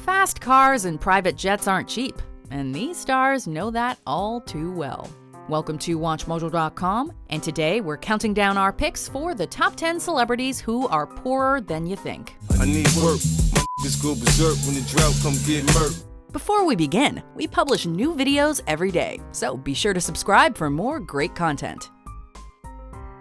Fast cars and private jets aren't cheap, and these stars know that all too well. Welcome to WatchMojo.com, and today we're counting down our picks for the top 10 celebrities who are poorer than you think. I need work. My niggas go berserk when the drought come get murked. Before we begin, we publish new videos every day, so be sure to subscribe for more great content.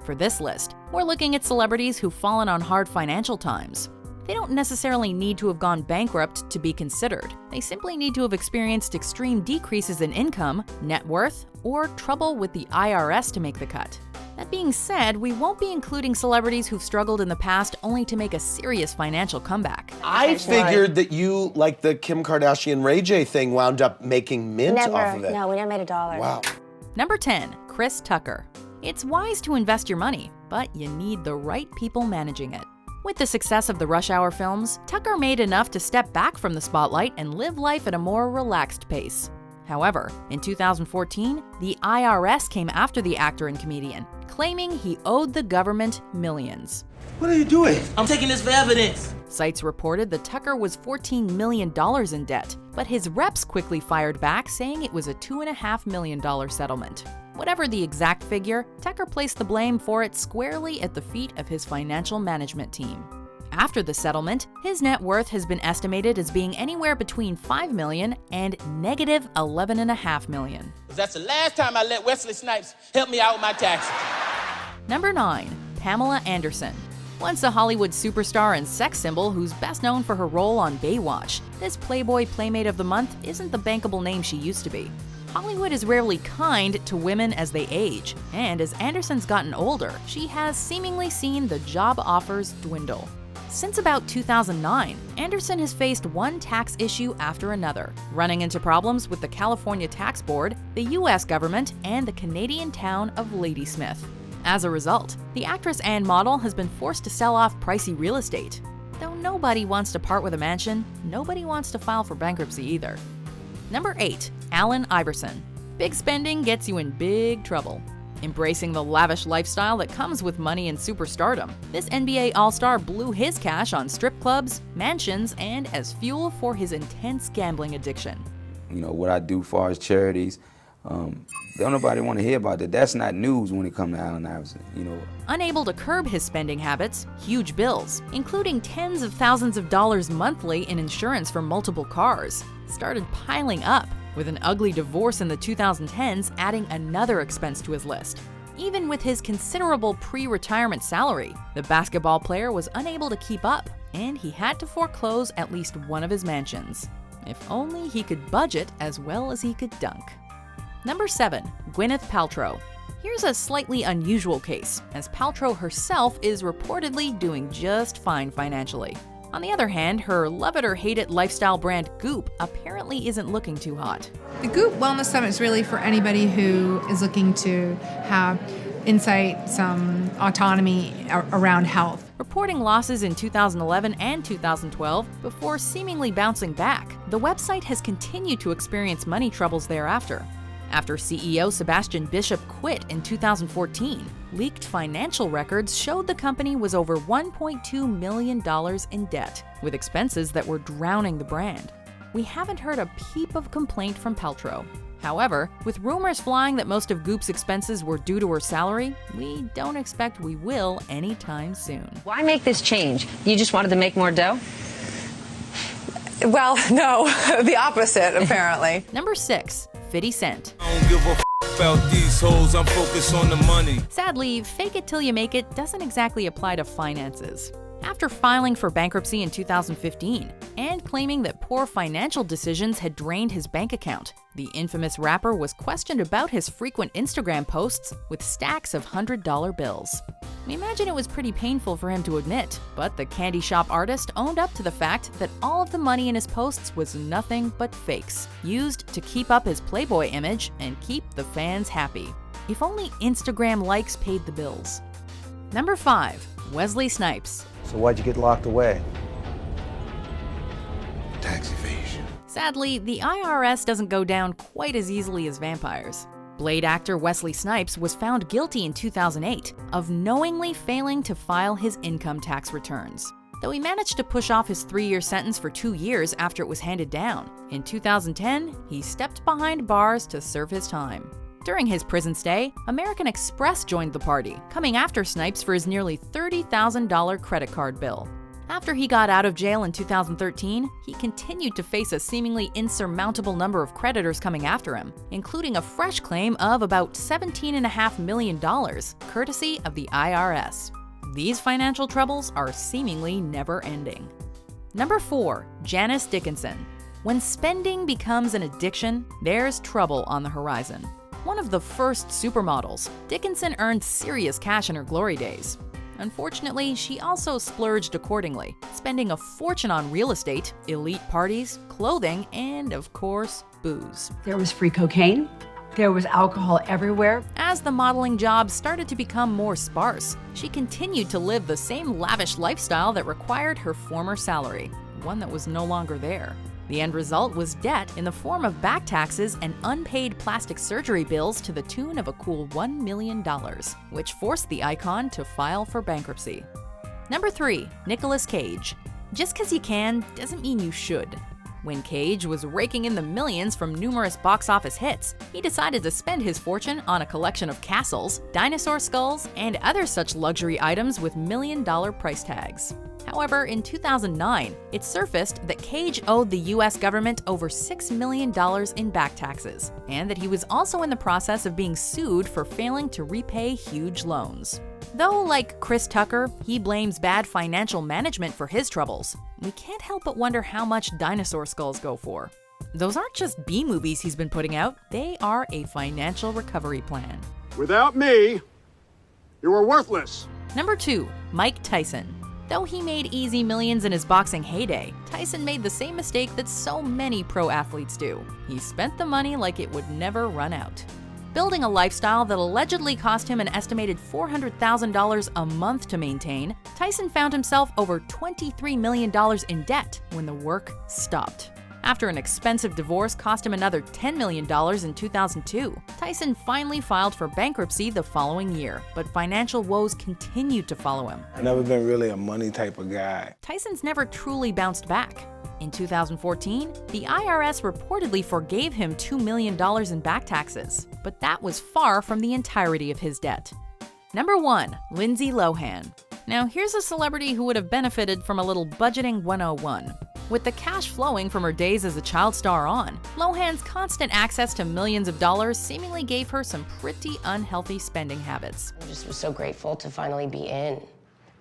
For this list, we're looking at celebrities who've fallen on hard financial times. They don't necessarily need to have gone bankrupt to be considered. They simply need to have experienced extreme decreases in income, net worth, or trouble with the IRS to make the cut. That being said, we won't be including celebrities who've struggled in the past only to make a serious financial comeback. I figured that you, like the Kim Kardashian Ray J thing, wound up making mint off of it. No, we never made $1. Wow. Number 10, Chris Tucker. It's wise to invest your money, but you need the right people managing it. With the success of the Rush Hour films, Tucker made enough to step back from the spotlight and live life at a more relaxed pace. However, in 2014, the IRS came after the actor and comedian, claiming he owed the government millions. What are you doing? I'm taking this for evidence. Sites reported that Tucker was $14 million in debt, but his reps quickly fired back, saying it was a $2.5 million settlement. Whatever the exact figure, Tucker placed the blame for it squarely at the feet of his financial management team. After the settlement, his net worth has been estimated as being anywhere between $5 million and negative $11.5 million. That's the last time I let Wesley Snipes help me out with my taxes. Number 9, Pamela Anderson. Once a Hollywood superstar and sex symbol who's best known for her role on Baywatch, this Playboy Playmate of the Month isn't the bankable name she used to be. Hollywood is rarely kind to women as they age, and as Anderson's gotten older, she has seemingly seen the job offers dwindle. Since about 2009, Anderson has faced one tax issue after another, running into problems with the California Tax Board, the US government, and the Canadian town of Ladysmith. As a result, the actress and model has been forced to sell off pricey real estate. Though nobody wants to part with a mansion, nobody wants to file for bankruptcy either. Number 8, Allen Iverson. Big spending gets you in big trouble. Embracing the lavish lifestyle that comes with money and superstardom, this NBA All-Star blew his cash on strip clubs, mansions, and as fuel for his intense gambling addiction. You know, what I do for as charities, don't nobody want to hear about that. That's not news when it comes to Allen Iverson, you know. Unable to curb his spending habits, huge bills, including tens of thousands of dollars monthly in insurance for multiple cars, started piling up, with an ugly divorce in the 2010s adding another expense to his list. Even with his considerable pre-retirement salary, the basketball player was unable to keep up, and he had to foreclose at least one of his mansions. If only he could budget as well as he could dunk. Number 7, Gwyneth Paltrow. Here's a slightly unusual case, as Paltrow herself is reportedly doing just fine financially. On the other hand, her love-it-or-hate-it lifestyle brand Goop apparently isn't looking too hot. The Goop Wellness Summit is really for anybody who is looking to have insight, some autonomy around health. Reporting losses in 2011 and 2012 before seemingly bouncing back, the website has continued to experience money troubles thereafter. After CEO Sebastian Bishop quit in 2014, leaked financial records showed the company was over $1.2 million in debt, with expenses that were drowning the brand. We haven't heard a peep of complaint from Paltrow. However, with rumors flying that most of Goop's expenses were due to her salary, we don't expect we will anytime soon. Why make this change? You just wanted to make more dough? Well, no, the opposite, apparently. Number 6, 50 Cent. I don't give a about these hoes, I'm focused on the money. Sadly, fake it till you make it doesn't exactly apply to finances. After filing for bankruptcy in 2015 and claiming that poor financial decisions had drained his bank account, the infamous rapper was questioned about his frequent Instagram posts with stacks of $100 bills. We imagine it was pretty painful for him to admit, but the candy shop artist owned up to the fact that all of the money in his posts was nothing but fakes, used to keep up his Playboy image and keep the fans happy. If only Instagram likes paid the bills. Number 5, Wesley Snipes. So why'd you get locked away? Tax evasion. Sadly, the IRS doesn't go down quite as easily as vampires. Blade actor Wesley Snipes was found guilty in 2008 of knowingly failing to file his income tax returns. though he managed to push off his 3-year sentence for 2 years after it was handed down. In 2010, he stepped behind bars to serve his time. During his prison stay, American Express joined the party, coming after Snipes for his nearly $30,000 credit card bill. After he got out of jail in 2013, he continued to face a seemingly insurmountable number of creditors coming after him, including a fresh claim of about $17.5 million, courtesy of the IRS. These financial troubles are seemingly never-ending. Number 4. Janice Dickinson. When spending becomes an addiction, there's trouble on the horizon. One of the first supermodels, Dickinson earned serious cash in her glory days. Unfortunately, she also splurged accordingly, spending a fortune on real estate, elite parties, clothing, and, of course, booze. There was free cocaine. There was alcohol everywhere. As the modeling jobs started to become more sparse, she continued to live the same lavish lifestyle that required her former salary, one that was no longer there. The end result was debt in the form of back taxes and unpaid plastic surgery bills to the tune of a cool $1 million, which forced the icon to file for bankruptcy. Number 3. Nicolas Cage. Just because you can doesn't mean you should. When Cage was raking in the millions from numerous box office hits, he decided to spend his fortune on a collection of castles, dinosaur skulls, and other such luxury items with million-dollar price tags. However, in 2009, it surfaced that Cage owed the US government over $6 million in back taxes, and that he was also in the process of being sued for failing to repay huge loans. Though, like Chris Tucker, he blames bad financial management for his troubles, we can't help but wonder how much dinosaur skulls go for. Those aren't just B-movies he's been putting out, they are a financial recovery plan. Without me, you are worthless. Number 2. Mike Tyson. Though he made easy millions in his boxing heyday, Tyson made the same mistake that so many pro athletes do. He spent the money like it would never run out. Building a lifestyle that allegedly cost him an estimated $400,000 a month to maintain, Tyson found himself over $23 million in debt when the work stopped. After an expensive divorce cost him another $10 million in 2002, Tyson finally filed for bankruptcy the following year, but financial woes continued to follow him. I've never been really a money type of guy. Tyson's never truly bounced back. In 2014, the IRS reportedly forgave him $2 million in back taxes, but that was far from the entirety of his debt. Number 1. Lindsay Lohan. Now here's a celebrity who would have benefited from a little budgeting 101. With the cash flowing from her days as a child star on, Lohan's constant access to millions of dollars seemingly gave her some pretty unhealthy spending habits. I just was so grateful to finally be in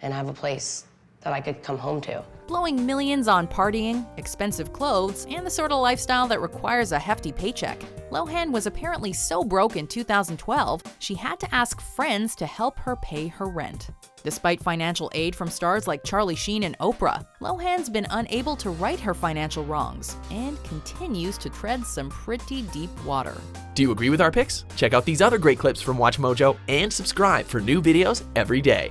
and have a place that I could come home to. Blowing millions on partying, expensive clothes, and the sort of lifestyle that requires a hefty paycheck, Lohan was apparently so broke in 2012, she had to ask friends to help her pay her rent. Despite financial aid from stars like Charlie Sheen and Oprah, Lohan's been unable to right her financial wrongs and continues to tread some pretty deep water. Do you agree with our picks? Check out these other great clips from WatchMojo and subscribe for new videos every day.